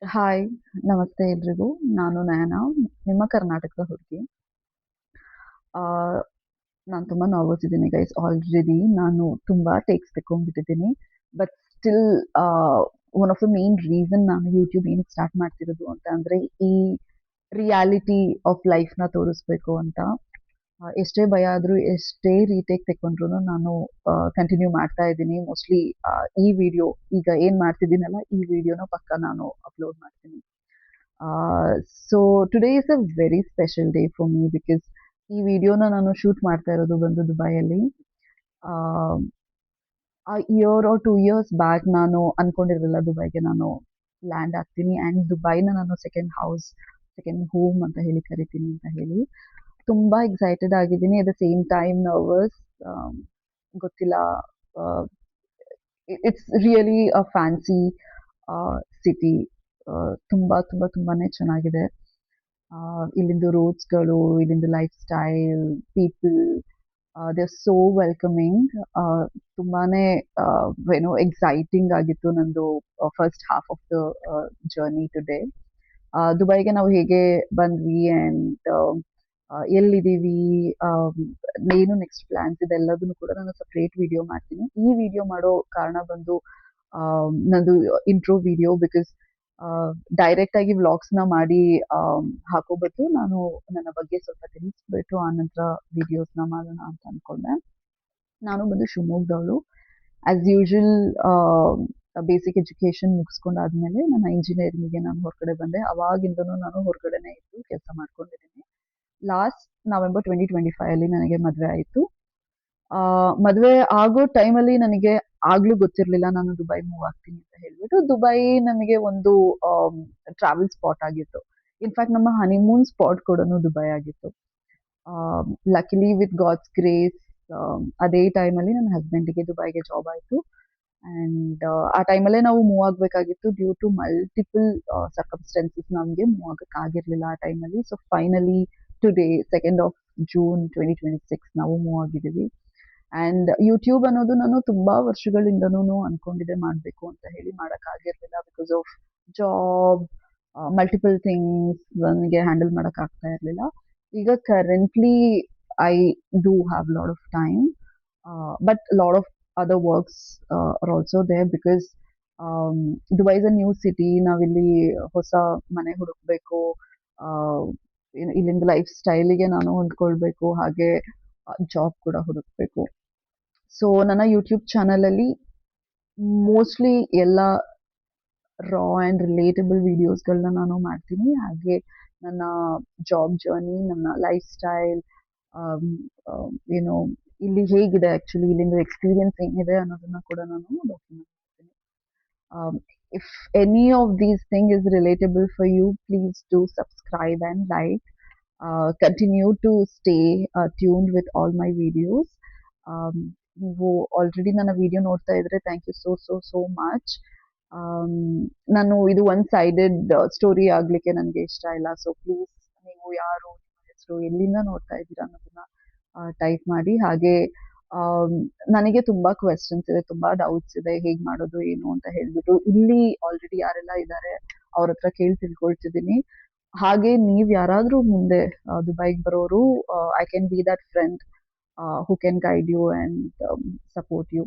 Hi, ನಮಸ್ತೆ ಎಲ್ರಿಗೂ. ನಾನು ನಯನ, ನಿಮ್ಮ ಕರ್ನಾಟಕದ ಹುಡುಗಿ. ಆ, ನಾನು ತುಂಬಾ ನರ್ವಸ್ ಇದ್ದೀನಿ ಗೈಸ್. ಆಲ್ರೆಡಿ ನಾನು ತುಂಬಾ ಟೇಕ್ಸ್ ತಗೊಂಡ್ಬಿಟ್ಟಿದ್ದೀನಿ. But still one of the main reason ನಾನು ಯೂಟ್ಯೂಬ್ ಏನಕ್ಕೆ ಸ್ಟಾರ್ಟ್ ಮಾಡ್ತಿರೋದು ಅಂತ ಅಂದ್ರೆ ಈ ರಿಯಾಲಿಟಿ ಆಫ್ ಲೈಫ್ನ ತೋರಿಸ್ಬೇಕು ಅಂತ. ಎಷ್ಟೇ ಭಯ ಆದ್ರೂ, ಎಷ್ಟೇ ರೀಟೇಕ್ ತಗೊಂಡ್ರು ನಾನು ಕಂಟಿನ್ಯೂ ಮಾಡ್ತಾ ಇದ್ದೀನಿ. ಮೋಸ್ಟ್ಲಿ ಈ ವಿಡಿಯೋ ಈಗ ಏನ್ ಮಾಡ್ತಿದ್ದೀನಲ್ಲ, ಈ ವಿಡಿಯೋನ ಪಕ್ಕ ನಾನು ಅಪ್ಲೋಡ್ ಮಾಡ್ತೀನಿ. So today is a very special day for me because ಈ ವಿಡಿಯೋನ ನಾನು ಶೂಟ್ ಮಾಡ್ತಾ ಇರೋದು ಬಂದು ದುಬೈಯಲ್ಲಿ. ಆ ಇಯರ್ ಆರ್ 2 ಇಯರ್ಸ್ ಬ್ಯಾಕ್ ನಾನು ಅನ್ಕೊಂಡಿರಲಿಲ್ಲ ದುಬೈಗೆ ನಾನು ಲ್ಯಾಂಡ್ ಆಗ್ತೀನಿ ಆ್ಯಂಡ್ ದುಬೈನ ನಾನು ಸೆಕೆಂಡ್ ಹೌಸ್, ಸೆಕೆಂಡ್ ಹೋಮ್ ಅಂತ ಹೇಳಿ ಕರಿತೀನಿ ಅಂತ ಹೇಳಿ. ತುಂಬಾ ಎಕ್ಸೈಟೆಡ್ ಆಗಿದ್ದೀನಿ. At the same time nervous. ಗೊತ್ತಿಲ್ಲ. It's really a fancy city. ತುಂಬಾ ತುಂಬಾ ತುಂಬಾನೇ ಚೆನ್ನಾಗಿದೆ. ಇಲ್ಲಿಂದು ರೋಡ್ಸ್ಗಳು, ಇಲ್ಲಿಂದು lifestyle, people, they are so welcoming. ತುಂಬಾನೇ ಏನೋ ಎಕ್ಸೈಟಿಂಗ್ ಆಗಿತ್ತು ನಂದು first half of the journey today. ದುಬೈಗೆ ನಾವು ಹೇಗೆ ಬಂದ್ವಿ ಆ್ಯಂಡ್ ಎಲ್ಲಿದ್ದೀವಿ, ಏನು ನೆಕ್ಸ್ಟ್ ಪ್ಲಾನ್ಸ್ ಇದೆ ಎಲ್ಲದನ್ನು ಕೂಡ ನಾನು ಸಪ್ರೇಟ್ ವಿಡಿಯೋ ಮಾಡ್ತೀನಿ. ಈ ವಿಡಿಯೋ ಮಾಡೋ ಕಾರಣ ಬಂದು ನಂದು ಇಂಟ್ರೋ ವಿಡಿಯೋ ಬಿಕಾಸ್ ಡೈರೆಕ್ಟ್ ಆಗಿ ವ್ಲಾಗ್ಸ್ನ ಮಾಡಿ ಹಾಕೋ ಬದಲು ನಾನು ನನ್ನ ಬಗ್ಗೆ ಸ್ವಲ್ಪ ತಿಳಿಸ್ಬಿಟ್ಟು ಆನಂತರ ವಿಡಿಯೋಸ್ನ ಮಾಡೋಣ ಅಂತ ಅನ್ಕೊಂಡೆ. ನಾನು ಬಂದು ಶಿವಮೊಗ್ಗದವಳು. ಆಸ್ ಯೂಶುವಲ್ ಬೇಸಿಕ್ ಎಜುಕೇಶನ್ ಮುಗಿಸ್ಕೊಂಡಾದ್ಮೇಲೆ ನನ್ನ ಇಂಜಿನಿಯರಿಂಗ್ಗೆ ನಾನು ಹೊರಗಡೆ ಬಂದೆ. ಅವಾಗಿಂದನೂ ನಾನು ಹೊರಗಡೆನೇ ಇದ್ದು ಕೆಲಸ ಮಾಡ್ಕೊಂಡಿದ್ದೀನಿ. ಲಾಸ್ಟ್ ನವೆಂಬರ್ 2025 ಅಲ್ಲಿ ನನಗೆ ಮದುವೆ ಆಯಿತು. ಮದುವೆ ಆಗೋ ಟೈಮಲ್ಲಿ ನನಗೆ ಆಗ್ಲೂ ಗೊತ್ತಿರಲಿಲ್ಲ ನಾನು ದುಬೈ ಮೂವ್ ಆಗ್ತೀನಿ ಅಂತ ಹೇಳ್ಬಿಟ್ಟು. ದುಬೈ ನಮಗೆ ಒಂದು ಟ್ರಾವೆಲ್ ಸ್ಪಾಟ್ ಆಗಿತ್ತು. ಇನ್ಫ್ಯಾಕ್ಟ್ ನಮ್ಮ ಹನಿಮೂನ್ ಸ್ಪಾಟ್ ಕೂಡ ದುಬೈ ಆಗಿತ್ತು. ಲಕಿಲಿ ವಿತ್ ಗಾಡ್ಸ್ ಗ್ರೇಸ್ ಅದೇ ಟೈಮಲ್ಲಿ ನನ್ನ ಹಸ್ಬೆಂಡಿಗೆ ದುಬೈಗೆ ಜಾಬ್ ಆಯಿತು. ಆ್ಯಂಡ್ ಆ ಟೈಮಲ್ಲೇ ನಾವು ಮೂವ್ ಆಗಬೇಕಾಗಿತ್ತು. ಡ್ಯೂ ಟು ಮಲ್ಟಿಪಲ್ ಸರ್ಕಮ್ಸ್ಟೆನ್ಸಸ್ ನಮಗೆ ಮೂವ್ ಆಗಕ್ಕಾಗಿರ್ಲಿಲ್ಲ ಆ ಟೈಮಲ್ಲಿ. So finally today 2nd of June 2026 ನಾವು ಮೂವ್ ಆಗಿದ್ದೀವಿ. ಆ್ಯಂಡ್ ಯೂಟ್ಯೂಬ್ ಅನ್ನೋದು ನಾನು ತುಂಬಾ ವರ್ಷಗಳಿಂದನೂ ಅನ್ಕೊಂಡಿದ್ದೆ ಮಾಡಬೇಕು ಅಂತ ಹೇಳಿ. ಮಾಡೋಕ್ಕಾಗಿರ್ಲಿಲ್ಲ because of job, multiple things ನನಗೆ ಹ್ಯಾಂಡಲ್ ಮಾಡೋಕ್ಕಾಗ್ತಾ ಇರಲಿಲ್ಲ. ಈಗ currently I do have lot of time, but lot of other works are also there because Dubai is a new city. ನಾವಿಲ್ಲಿ ಹೊಸ ಮನೆ ಹುಡುಕ್ಬೇಕು, ಇಲ್ಲಿಂದ ಲೈಫ್ ಸ್ಟೈಲಿಗೆ ನಾನು ಹೊಂದ್ಕೊಳ್ಬೇಕು, ಹಾಗೆ ಜಾಬ್ ಕೂಡ ಹುಡುಕ್ಬೇಕು. ಸೊ ನನ್ನ ಯೂಟ್ಯೂಬ್ ಚಾನಲಲ್ಲಿ ಮೋಸ್ಟ್ಲಿ ಎಲ್ಲ ರಾ ಆ್ಯಂಡ್ ರಿಲೇಟಬಲ್ ವಿಡಿಯೋಸ್ಗಳನ್ನ ನಾನು ಮಾಡ್ತೀನಿ. ಹಾಗೆ ನನ್ನ ಜಾಬ್ ಜರ್ನಿ, ನನ್ನ ಲೈಫ್ ಸ್ಟೈಲ್, ಏನು ಇಲ್ಲಿ ಹೇಗಿದೆ ಆ್ಯಕ್ಚುಲಿ, ಇಲ್ಲಿಂದ ಎಕ್ಸ್ಪೀರಿಯನ್ಸ್ ಏನಿದೆ ಅನ್ನೋದನ್ನ ಕೂಡ ನಾನು ಡಾಕ್ಯುಮೆಂಟ್ ಮಾಡ್ತೀನಿ. If any of these things is relatable for you, please do subscribe and like. Continue to stay tuned with all my videos. ನೀವು ಆಲ್ರೆಡಿ ನನ್ನ ವಿಡಿಯೋ ನೋಡ್ತಾ ಇದ್ರೆ thank you so so so much. ನಾನು ಇದು one sided story ಆಗಲಿಕ್ಕೆ ನನಗೆ ಇಷ್ಟ ಇಲ್ಲ. ಸೊ ಪ್ಲೀಸ್, ನೀವು ಯಾರು, ನಿಮ್ಮ ಹೆಸರು, ಎಲ್ಲಿಂದ ನೋಡ್ತಾ ಇದ್ದೀರಾ ಅನ್ನೋದನ್ನ ಟೈಪ್ ಮಾಡಿ. ಹಾಗೆ ನನಗೆ ತುಂಬಾ ಕ್ವೆಶನ್ಸ್ ಇದೆ, ತುಂಬಾ ಡೌಟ್ಸ್ ಇದೆ, ಹೇಗೆ ಮಾಡೋದು ಏನು ಅಂತ ಹೇಳ್ಬಿಟ್ಟು. ಇಲ್ಲಿ ಆಲ್ರೆಡಿ ಯಾರೆಲ್ಲ ಇದ್ದಾರೆ ಅವ್ರ ಹತ್ರ ಕೇಳಿ ತಿಳ್ಕೊಳ್ತಿದ್ದೀನಿ. ಹಾಗೆ ನೀವ್ ಯಾರಾದ್ರೂ ಮುಂದೆ ದುಬೈಗೆ ಬರೋರು, I can be that friend who can guide you and support you.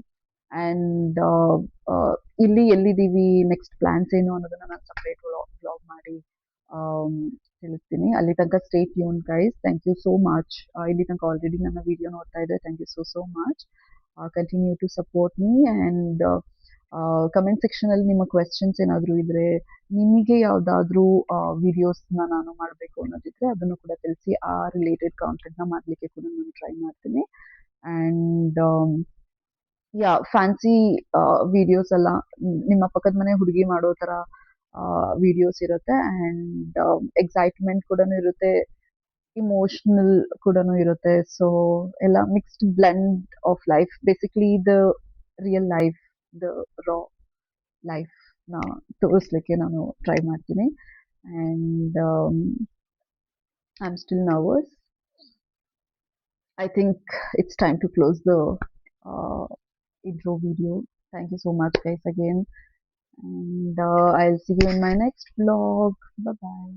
And ಇಲ್ಲಿ ಎಲ್ಲಿದ್ದೀವಿ, ನೆಕ್ಸ್ಟ್ ಪ್ಲಾನ್ಸ್ ಏನು ಅನ್ನೋದನ್ನ ನಾನು ಸಪ್ರೇಟ್ ವ್ಲಾಗ್ ಮಾಡಿ ಆಮ್, ತಿಳಿಸ್ತೀನಿ. ಅಲ್ಲಿ ತನಕ stay tune guys. Thank you so much. ಇಲ್ಲಿ ತನಕ ಆಲ್ರೆಡಿ ನನ್ನ ವಿಡಿಯೋ ನೋಡ್ತಾ ಇದ್ದೆ, thank you so so much. Continue to support me. And comment ಸೆಕ್ಷನಲ್ಲಿ ನಿಮ್ಮ ಕ್ವೆಶನ್ಸ್ ಏನಾದರೂ ಇದ್ರೆ, ನಿಮಗೆ ಯಾವುದಾದ್ರೂ ವಿಡಿಯೋಸ್ನ ನಾನು ಮಾಡಬೇಕು ಅನ್ನೋದಿದ್ರೆ ಅದನ್ನು ಕೂಡ ತಿಳಿಸಿ. ಆ ರಿಲೇಟೆಡ್ ಕಾಂಟೆಂಟ್ನ ಮಾಡಲಿಕ್ಕೆ ಕೂಡ ನಾನು ಟ್ರೈ ಮಾಡ್ತೀನಿ. ಆ್ಯಂಡ್ ಫ್ಯಾನ್ಸಿ ವಿಡಿಯೋಸ್ ಎಲ್ಲ ನಿಮ್ಮ ಪಕ್ಕದ ಮನೆ ಹುಡುಗಿ ಮಾಡೋ ಥರ ವಿಡಿಯೋಸ್ ಇರುತ್ತೆ. ಆ್ಯಂಡ್ ಎಕ್ಸೈಟ್ಮೆಂಟ್ ಕೂಡ ಇರುತ್ತೆ, ಇಮೋಷನಲ್ ಕೂಡ ಇರುತ್ತೆ. ಸೊ ಎಲ್ಲ mixed blend of life, basically the real life, the raw ಲೈಫ್ನ ತೋರಿಸ್ಲಿಕ್ಕೆ ನಾನು ಟ್ರೈ ಮಾಡ್ತೀನಿ. And I am still nervous. I think it's time to close the intro video. Thank you so much, guys, again. And I'll see you in my next vlog. Bye bye.